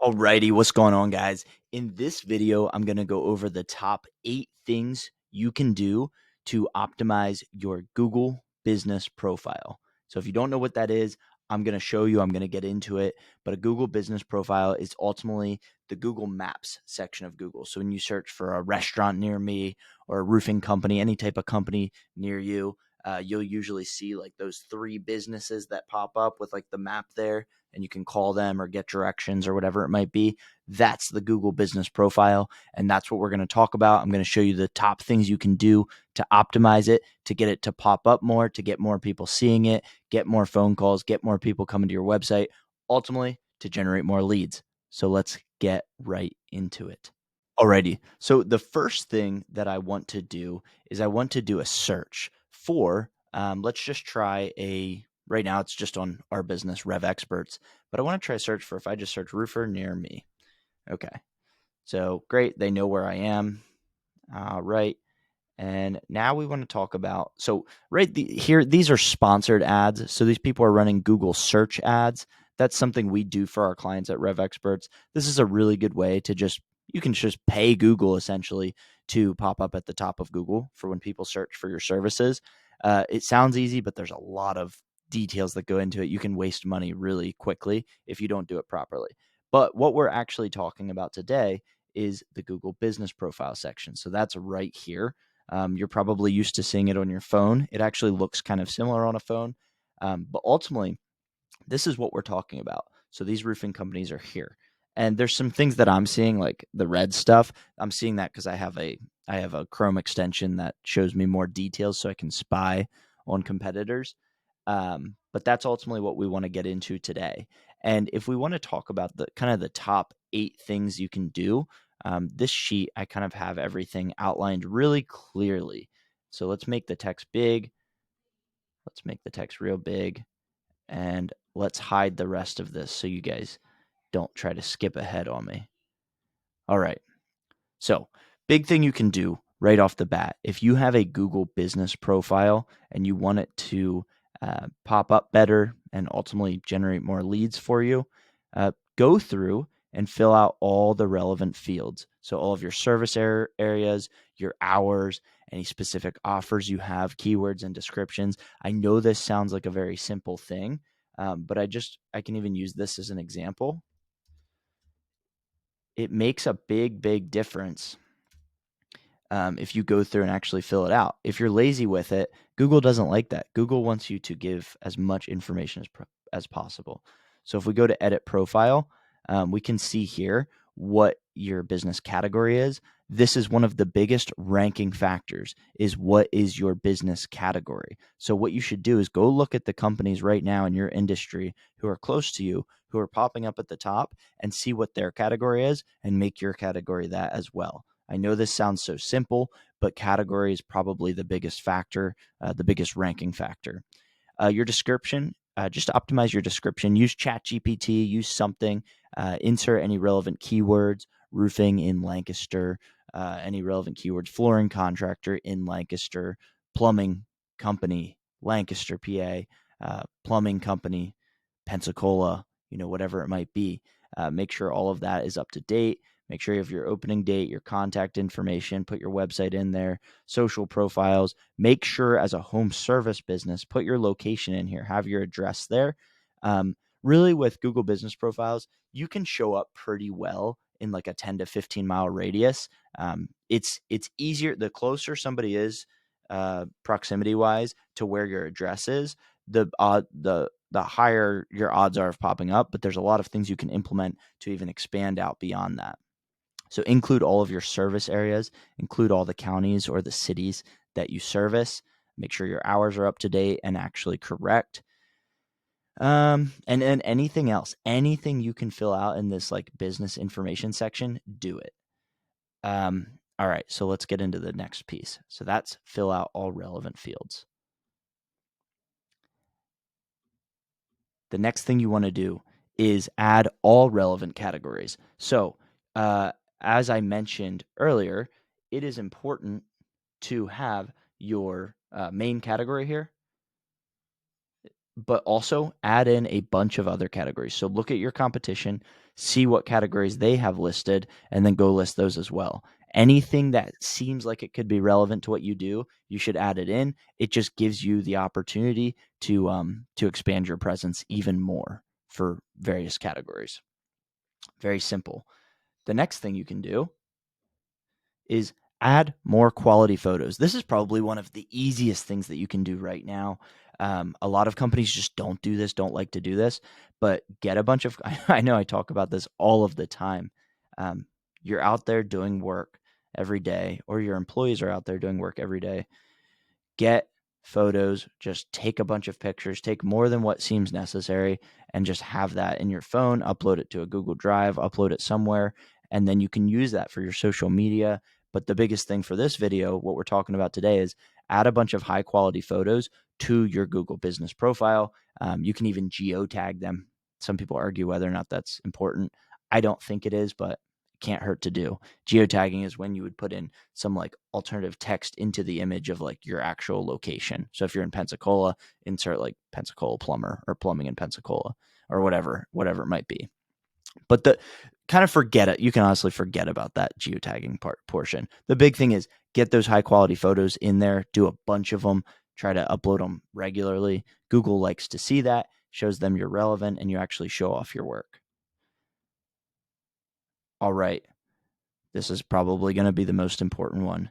Alrighty, what's going on, guys? In this video, I'm going to go over the top 8 things you can do to optimize your Google business profile. So if you don't know what that is, I'm going to show you, I'm going to get into it. But a Google business profile is ultimately the Google Maps section of Google. So when you search for a restaurant near me or a roofing company, any type of company near you, you'll usually see like those 3 businesses that pop up with like the map there, and you can call them or get directions or whatever it might be. That's the Google business profile. And that's what we're going to talk about. I'm going to show you the top things you can do to optimize it, to get it to pop up more, to get more people seeing it, get more phone calls, get more people coming to your website, ultimately to generate more leads. So let's get right into it. Alrighty. So the first thing that I want to do is I want to do a search for, let's just try right now it's just on our business, Rev Experts, but I want to try search for, if I just search roofer near me. Okay. So great. They know where I am. Right. And now we want to talk about, so here, these are sponsored ads. So these people are running Google search ads. That's something we do for our clients at Rev Experts. This is a really good way to you can just pay Google essentially to pop up at the top of Google for when people search for your services. It sounds easy, but there's a lot of details that go into it. You can waste money really quickly if you don't do it properly. But what we're actually talking about today is the Google business profile section. So that's right here. You're probably used to seeing it on your phone. It actually looks kind of similar on a phone. But ultimately, this is what we're talking about. So these roofing companies are here. And there's some things that I'm seeing, like the red stuff. I'm seeing that because I have a Chrome extension that shows me more details so I can spy on competitors. But that's ultimately what we want to get into today. And if we want to talk about the kind of the top 8 things you can do, this sheet, I kind of have everything outlined really clearly. So let's make the text big. Let's make the text real big. And let's hide the rest of this so you guys don't try to skip ahead on me. All right. So, big thing you can do right off the bat, if you have a Google business profile and you want it to pop up better and ultimately generate more leads for you, go through and fill out all the relevant fields. So, all of your service areas, your hours, any specific offers you have, keywords and descriptions. I know this sounds like a very simple thing, but I can even use this as an example. It makes a big difference if you go through and actually fill it out. If you're lazy with it, Google doesn't like that. Google wants you to give as much information as possible. So if we go to edit profile, we can see here what your business category is. This is one of the biggest ranking factors, is what is your business category. So what you should do is go look at the companies right now in your industry who are close to you, who are popping up at the top, and see what their category is and make your category that as well. I know this sounds so simple, but category is probably the biggest factor, the biggest ranking factor. Your description, just to optimize your description, use ChatGPT, use something, insert any relevant keywords, roofing in Lancaster, any relevant keywords, flooring contractor in Lancaster, plumbing company, Lancaster, PA, plumbing company, Pensacola, whatever it might be. Make sure all of that is up to date. Make sure you have your opening date, your contact information, put your website in there, social profiles. Make sure as a home service business, put your location in here, have your address there. Really, with Google business profiles, you can show up pretty well in like a 10 to 15 mile radius. It's easier. The closer somebody is proximity wise to where your address is, the higher your odds are of popping up. But there's a lot of things you can implement to even expand out beyond that. So include all of your service areas, include all the counties or the cities that you service. Make sure your hours are up to date and actually correct. And then anything else, anything you can fill out in this like business information section, do it. All right, so let's get into the next piece. So that's fill out all relevant fields. The next thing you want to do is add all relevant categories. So, as I mentioned earlier, it is important to have your main category here, but also add in a bunch of other categories. So look at your competition, see what categories they have listed, and then go list those as well. Anything that seems like it could be relevant to what you do, you should add it in. It just gives you the opportunity to expand your presence even more for various categories. Very simple. The next thing you can do is add more quality photos. This is probably one of the easiest things that you can do right now. A lot of companies just don't do this, don't like to do this, but get a bunch of, I know I talk about this all of the time. You're out there doing work every day, or your employees are out there doing work every day. Get photos, just take a bunch of pictures, take more than what seems necessary, and just have that in your phone, upload it to a Google Drive, upload it somewhere, and then you can use that for your social media. But the biggest thing for this video, what we're talking about today, is add a bunch of high quality photos to your Google business profile. You can even geotag them. Some people argue whether or not that's important. I don't think it is, but can't hurt to do. Geotagging is when you would put in some like alternative text into the image of like your actual location. So if you're in Pensacola, insert like Pensacola plumber or plumbing in Pensacola or whatever it might be. But the kind of forget it. You can honestly forget about that geotagging portion. The big thing is get those high quality photos in there, do a bunch of them, try to upload them regularly. Google likes to see that, shows them you're relevant and you actually show off your work. All right. This is probably going to be the most important one.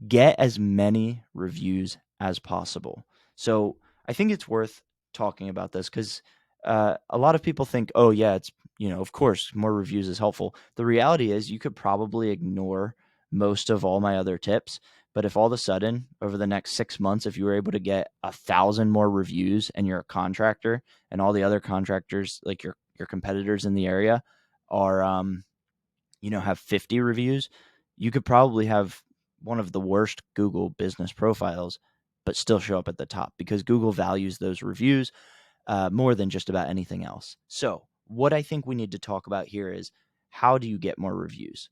Get as many reviews as possible. So I think it's worth talking about this because a lot of people think, oh, yeah, it's, of course, more reviews is helpful. The reality is you could probably ignore most of all my other tips. But if all of a sudden over the next 6 months, if you were able to get 1,000 more reviews and you're a contractor and all the other contractors, like your competitors in the area are, have 50 reviews, you could probably have one of the worst Google business profiles, but still show up at the top because Google values those reviews more than just about anything else. So, what I think we need to talk about here is how do you get more reviews?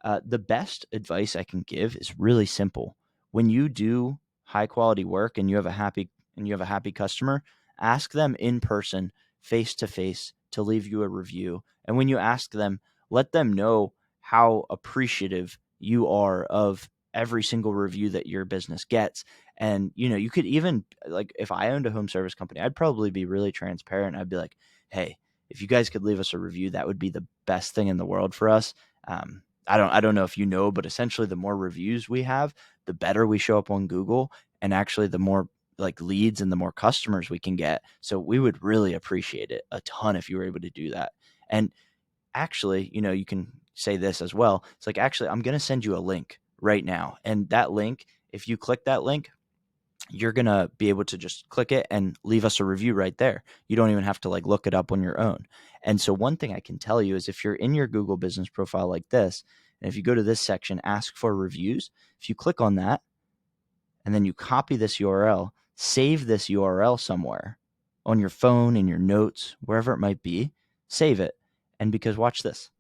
The best advice I can give is really simple. When you do high quality work and you have a happy customer, ask them in person, face to face, to leave you a review. And when you ask them, let them know how appreciative you are of every single review that your business gets. And, you could even, like, if I owned a home service company, I'd probably be really transparent. I'd be like, hey, if you guys could leave us a review, that would be the best thing in the world for us. I don't know if you know, but essentially the more reviews we have, the better we show up on Google, and actually the more like leads and the more customers we can get. So we would really appreciate it a ton if you were able to do that. And actually, you can say this as well. It's like, actually, I'm going to send you a link right now. And that link, if you click that link, you're going to be able to just click it and leave us a review right there. You don't even have to like look it up on your own. And so one thing I can tell you is if you're in your Google business profile like this, and if you go to this section, ask for reviews, if you click on that and then you copy this URL, save this URL somewhere on your phone, in your notes, wherever it might be, save it. And because watch this,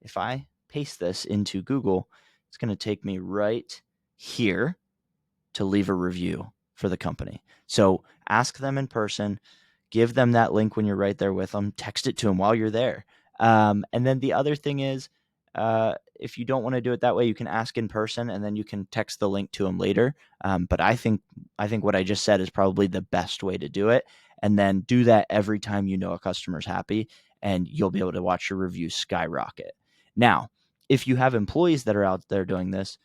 if I paste this into Google, it's going to take me right here to leave a review for the company. So ask them in person, give them that link when you're right there with them, text it to them while you're there. And then the other thing is, if you don't want to do it that way, you can ask in person and then you can text the link to them later. But I think what I just said is probably the best way to do it. And then do that every time a customer's happy, and you'll be able to watch your reviews skyrocket. Now, if you have employees that are out there doing this,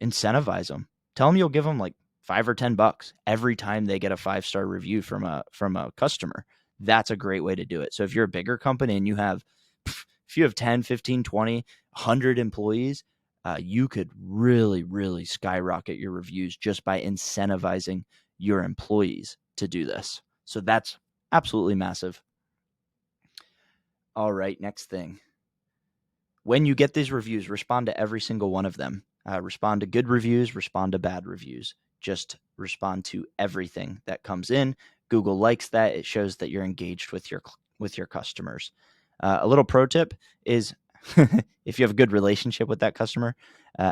incentivize them. Tell them you'll give them like $5 or $10 every time they get a 5-star review from a customer. That's a great way to do it. So if you're a bigger company and you have 10, 15, 20, 100 employees, you could really, really skyrocket your reviews just by incentivizing your employees to do this. So that's absolutely massive. All right, next thing. When you get these reviews, respond to every single one of them. Respond to good reviews, respond to bad reviews. Just respond to everything that comes in. Google likes that. It shows that you're engaged with your customers. A little pro tip is if you have a good relationship with that customer,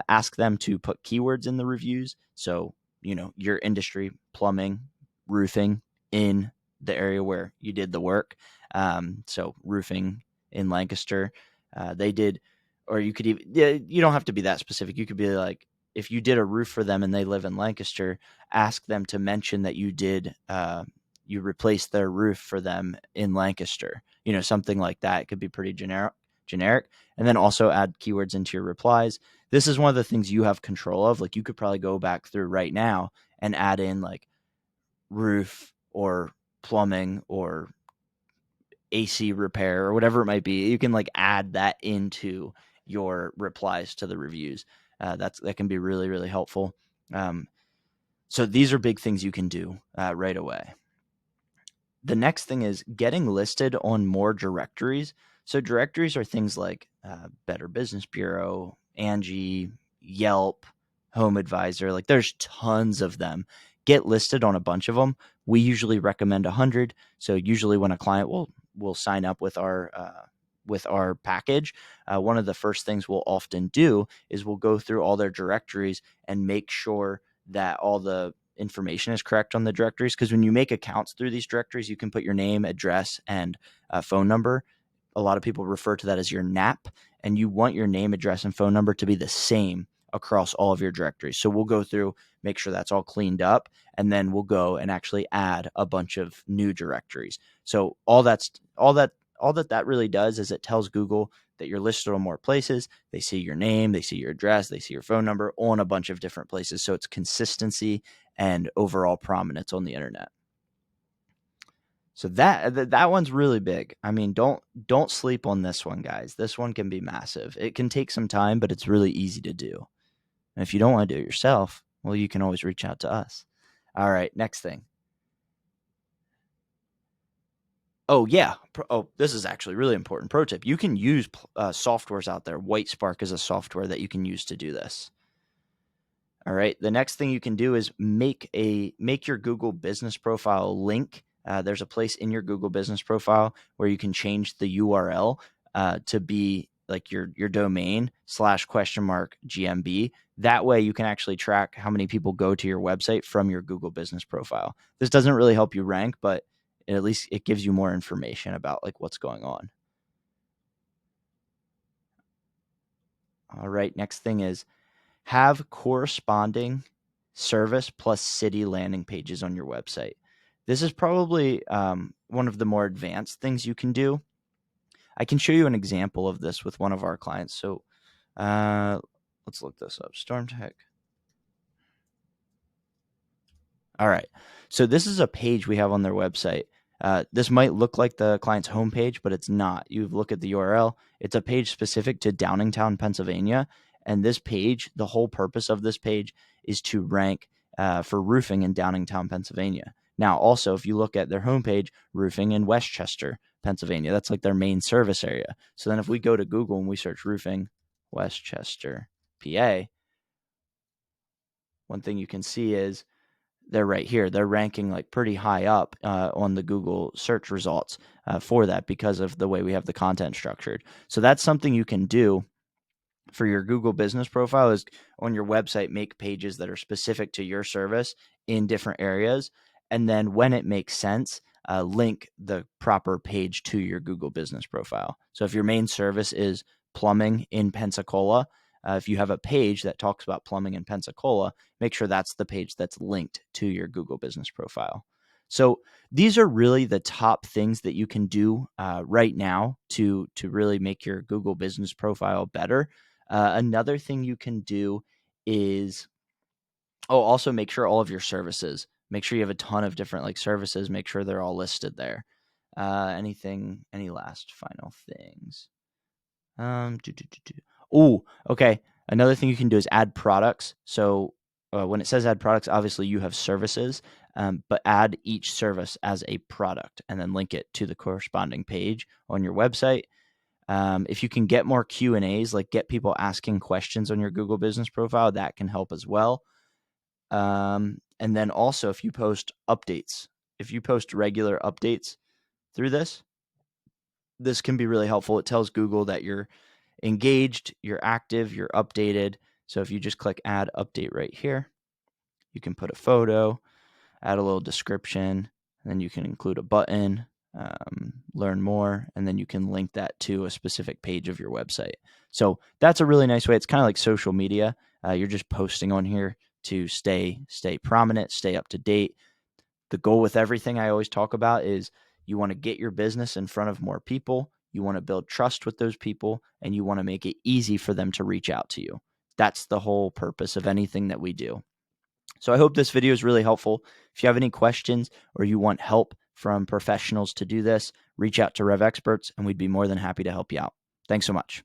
ask them to put keywords in the reviews. So, your industry, plumbing, roofing, in the area where you did the work. So roofing in Lancaster, they did, or you could even, yeah, you don't have to be that specific. You could be like, if you did a roof for them and they live in Lancaster, ask them to mention that you did, you replaced their roof for them in Lancaster, something like that. It could be pretty generic. And then also add keywords into your replies. This is one of the things you have control of. Like, you could probably go back through right now and add in like roof or plumbing or AC repair or whatever it might be. You can like add that into your replies to the reviews. That can be really, really helpful. So these are big things you can do right away. The next thing is getting listed on more directories. So directories are things like Better Business Bureau, Angie, Yelp, Home Advisor. Like, there's tons of them. Get listed on a bunch of them. We usually recommend 100. So usually when a client will sign up with our package, one of the first things we'll often do is we'll go through all their directories and make sure that all the information is correct on the directories, because when you make accounts through these directories, you can put your name, address, and phone number. A lot of people refer to that as your NAP, and you want your name, address, and phone number to be the same across all of your directories. So we'll go through, make sure that's all cleaned up, and then we'll go and actually add a bunch of new directories. So all that really does is it tells Google that you're listed on more places. They see your name, they see your address, they see your phone number on a bunch of different places. So it's consistency and overall prominence on the internet. So that one's really big. I mean, don't sleep on this one, guys. This one can be massive. It can take some time, but it's really easy to do. And if you don't want to do it yourself, well, you can always reach out to us. All right, next thing. Oh, yeah. This is actually really important. Pro tip. You can use softwares out there. Whitespark is a software that you can use to do this. All right. The next thing you can do is make your Google business profile link. There's a place in your Google business profile where you can change the URL to be like your domain /?GMB. That way you can actually track how many people go to your website from your Google business profile. This doesn't really help you rank, but at least it gives you more information about like what's going on. All right. Next thing is have corresponding service plus city landing pages on your website. This is probably one of the more advanced things you can do. I can show you an example of this with one of our clients. So let's look this up. StormTech. All right. So this is a page we have on their website. This might look like the client's homepage, but it's not. You look at the URL. It's a page specific to Downingtown, Pennsylvania. And this page, the whole purpose of this page is to rank for roofing in Downingtown, Pennsylvania. Now, also, if you look at their homepage, roofing in Westchester, Pennsylvania, that's like their main service area. So then if we go to Google and we search roofing, Westchester, PA, one thing you can see is they're right here. They're ranking like pretty high up on the Google search results for that because of the way we have the content structured. So that's something you can do for your Google business profile, is on your website, make pages that are specific to your service in different areas. And then when it makes sense, link the proper page to your Google business profile. So if your main service is plumbing in Pensacola, if you have a page that talks about plumbing in Pensacola, make sure that's the page that's linked to your Google business profile. So these are really the top things that you can do right now to really make your Google business profile better. Another thing you can do is, also make sure all of your services, make sure you have a ton of different like services, make sure they're all listed there. Any last final things? Oh, okay. Another thing you can do is add products. So when it says add products, obviously you have services, but add each service as a product and then link it to the corresponding page on your website. If you can get more Q&As, like get people asking questions on your Google business profile, that can help as well. And then also if you post updates, if you post regular updates through this can be really helpful. It tells Google that you're engaged, you're active, you're updated. So if you just click add update right here, you can put a photo, add a little description, and then you can include a button. learn more, and then you can link that to a specific page of your website. So that's a really nice way. It's kind of like social media. You're just posting on here to stay prominent, stay up to date. The goal with everything I always talk about is you want to get your business in front of more people. You want to build trust with those people, and you want to make it easy for them to reach out to you. That's the whole purpose of anything that we do. So I hope this video is really helpful. If you have any questions or you want help from professionals to do this, reach out to RevExperts, and we'd be more than happy to help you out. Thanks so much.